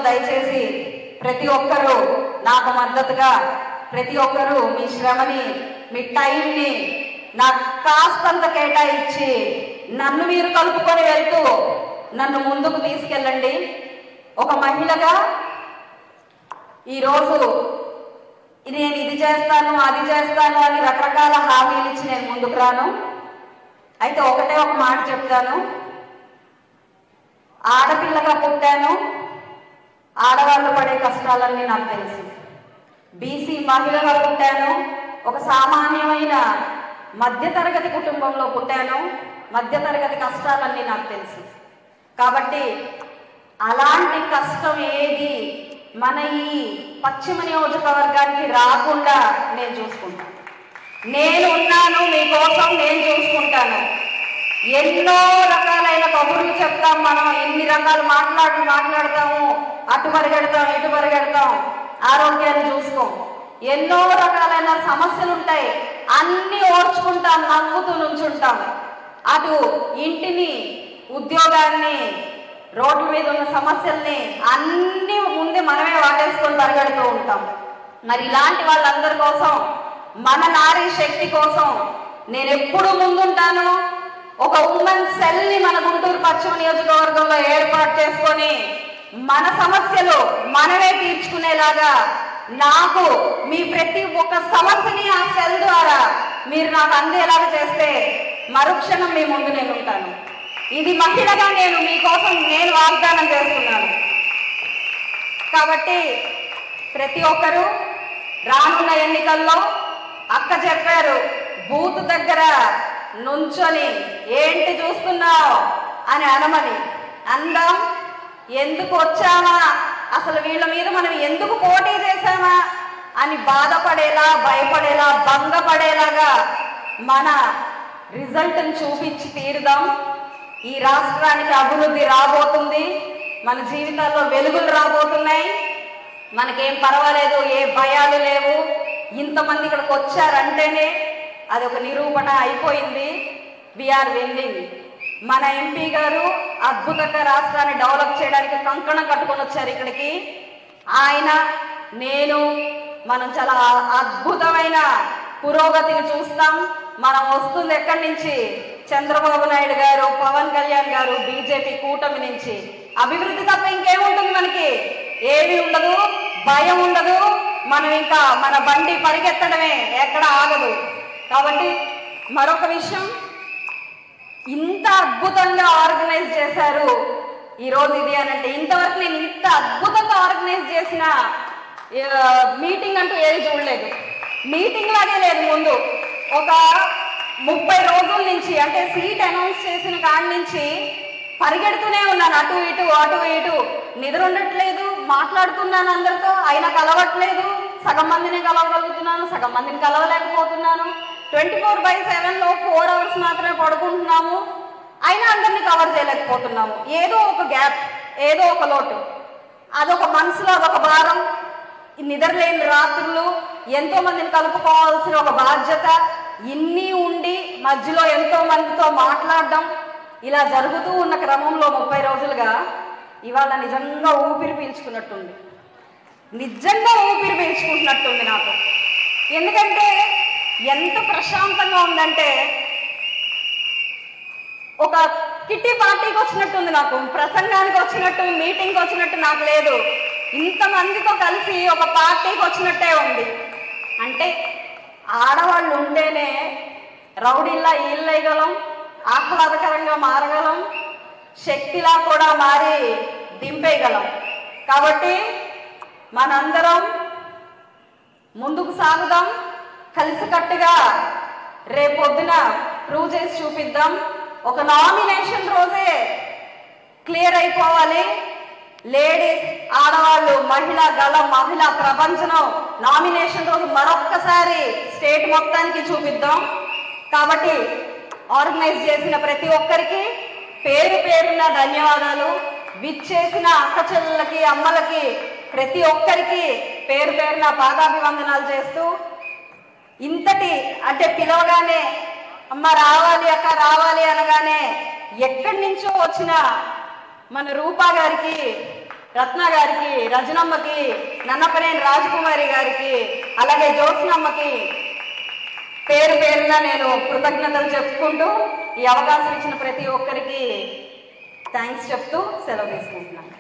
దయచేసి ప్రతి ఒక్కరూ నాకు మద్దతుగా, ప్రతి ఒక్కరూ మీ శ్రమని, మీ టైంని నాకు కాస్తంత కేటాయించి నన్ను మీరు కలుపుకొని వెళ్తూ నన్ను ముందుకు తీసుకెళ్ళండి. ఒక మహిళగా ఈరోజు నేను ఇది చేస్తాను, అది చేస్తాను అని రకరకాల హామీలు ఇచ్చి నేను ముందుకు రాను. అయితే ఒకటే ఒక మాట చెప్తాను, ఆడపిల్లగా పుట్టాను, ఆడవాళ్ళు పడే కష్టాలన్నీ నాకు తెలుసు. బీసీ మహిళగా పుట్టాను, ఒక సామాన్యమైన మధ్యతరగతి కుటుంబంలో పుట్టాను, మధ్యతరగతి కష్టాలన్నీ నాకు తెలుసు. కాబట్టి అలాంటి కష్టం ఏది మన ఈ పశ్చిమ నియోజకవర్గానికి రాకుండా నేను చూసుకుంటాను. నేను ఉన్నాను మీకోసం, నేను చూసుకుంటాను. ఎన్నో రకాలైన కబుర్లు చెప్తాం, మనం ఎన్ని రకాలు మాట్లాడతాము, అటు పరిగెడతాం, ఇటు పరిగెడతాం, ఆరోగ్యాన్ని చూసుకోం. ఎన్నో రకాలైన సమస్యలు ఉంటాయి, అన్ని ఓర్చుకుంటాం, నవ్వుతూ నుంచుంటాం. అటు ఇంటిని, ఉద్యోగాన్ని, రోడ్ల మీద ఉన్న సమస్యల్ని అన్ని ముందే మనమే వాటేసుకొని పరిగెడుతూ ఉంటాం. మరి ఇలాంటి వాళ్ళందరి కోసం, మన నారీ శక్తి కోసం నేను ఎప్పుడు ముందుంటాను. ఒక ఉమెన్ సెల్ని మన గుంటూరు పశ్చిమ నియోజకవర్గంలో ఏర్పాటు చేసుకొని మన సమస్యలు మనమే తీర్చుకునేలాగా, నాకు మీ ప్రతి ఒక్క సమస్యని ఆ సెల్ ద్వారా మీరు నాకు అందేలాగా చేస్తే మరుక్షణం మీ ముందు నేను ఉంటాను. ఇది మహిళగా నేను మీకోసం నేను వాగ్దానం చేస్తున్నాను. కాబట్టి ప్రతి ఒక్కరూ రానున్న ఎన్నికల్లో అక్క చెప్పారు, బూత్ దగ్గర నుంచొని ఏంటి చూస్తున్నావు అని అనమని అందాం. ఎందుకు వచ్చామా, అసలు వీళ్ళ మీద మనం ఎందుకు పోటీ చేశామా అని బాధపడేలా, భయపడేలా, భంగపడేలాగా మన రిజల్ట్ని చూపించి తీరుదాం. ఈ రాష్ట్రానికి అభివృద్ధి రాబోతుంది, మన జీవితాల్లో వెలుగులు రాబోతున్నాయి. మనకేం పర్వాలేదు, ఏ భయాలు లేవు. ఇంతమంది ఇక్కడికి వచ్చారంటేనే అది ఒక నిరూపణ అయిపోయింది. We are winnowing. మన ఎంపీ గారు అద్భుతంగా రాష్ట్రాన్ని డెవలప్ చేయడానికి కంకణం కట్టుకొని వచ్చారు ఇక్కడికి. ఆయన, నేను, మనం చాలా అద్భుతమైన పురోగతిని చూస్తాం. మనం వస్తుంది ఎక్కడి నుంచి? చంద్రబాబు నాయుడు గారు, పవన్ కళ్యాణ్ గారు, బీజేపీ కూటమి నుంచి. అభివృద్ధి తప్ప ఇంకేముంటుంది మనకి? ఏమీ ఉండదు, భయం ఉండదు. మనం ఇంకా మన బండి పరిగెత్తడమే, ఎక్కడ ఆగదు. కాబట్టి మరొక విషయం, ఇంత అద్భుతంగా ఆర్గనైజ్ చేశారు ఈరోజు ఇది అని అంటే, ఇంతవరకు నేను ఇంత అద్భుతంగా ఆర్గనైజ్ చేసిన మీటింగ్ అంటూ ఏది చూడలేదు. మీటింగ్ లాగే లేదు. ముందు ఒక 30 రోజుల నుంచి, అంటే సీట్ అనౌన్స్ చేసిన కాడి నుంచి పరిగెడుతూనే ఉన్నాను, అటు ఇటు అటు ఇటు. నిద్ర ఉండట్లేదు, మాట్లాడుతున్నాను అందరితో, అయినా కలవట్లేదు. సగం మందిని కలవగలుగుతున్నాను, సగం మందిని కలవలేకపోతున్నాను. 24/7లో 4 hours మాత్రమే పడుకుంటున్నాము, అయినా అందరినీ కవర్ చేయలేకపోతున్నాము. ఏదో ఒక గ్యాప్, ఏదో ఒక లోటు, అదొక మనసులో అదొక భారం. నిద్రలేని రాత్రులు, ఎంతో మందిని కలుపుకోవాల్సిన ఒక బాధ్యత, ఇన్ని ఉండి మధ్యలో ఎంతో మందితో మాట్లాడడం, ఇలా జరుగుతూ ఉన్న క్రమంలో 30 రోజులుగా ఇవాళ నిజంగా ఊపిరి పీల్చుకున్నట్టుంది, నిజంగా ఊపిరి పీల్చుకుంటున్నట్టుంది నాకు. ఎందుకంటే ఎంత ప్రశాంతంగా ఉందంటే, ఒక కిట్టి పార్టీకి వచ్చినట్టుంది నాకు, ప్రసంగానికి వచ్చినట్టు, మీటింగ్కి వచ్చినట్టు నాకు లేదు. ఇంతమందితో కలిసి ఒక పార్టీకి వచ్చినట్టే ఉంది. అంటే ఆడవాళ్ళు ఉంటేనే రౌడీల్లా ఈళ్ళేయగలం, ఆహ్లాదకరంగా మారగలం, శక్తిలా కూడా మారి దింపేయగలం. కాబట్టి మనందరం ముందుకు సాగుదాం, కలిసికట్టుగా రేపొద్దున ప్రూవ్ చేసి చూపిద్దాం. ఒక నామినేషన్ రోజే క్లియర్ అయిపోవాలి. లేడీస్, ఆడవాళ్ళు, మహిళా గళం, మహిళా ప్రపంచం నామినేషన్ రోజు మరొక్కసారి స్టేట్ మొత్తానికి చూపిద్దాం. కాబట్టి ఆర్గనైజ్ చేసిన ప్రతి ఒక్కరికి పేరు పేరున ధన్యవాదాలు. విచ్చేసిన అక్క చెల్లెలకి, అమ్మలకి, ప్రతి ఒక్కరికి పేరు పేరున పాదాభివందనాలు చేస్తూ, ఇంతటి అంటే పిలవగానే అమ్మ రావాలి, అక్క రావాలి అనగానే ఎక్కడి నుంచో వచ్చిన మన రూపా గారికి, రత్న గారికి, రజనమ్మకి, నన్నపనేని రాజకుమారి గారికి, అలాగే జ్యోత్స్నమ్మకి పేరు పేరున నేను కృతజ్ఞతలు చెప్పుకుంటూ ఈ అవకాశం ఇచ్చిన ప్రతి ఒక్కరికి థ్యాంక్స్ చెప్తూ సెలవు తీసుకుంటున్నాను.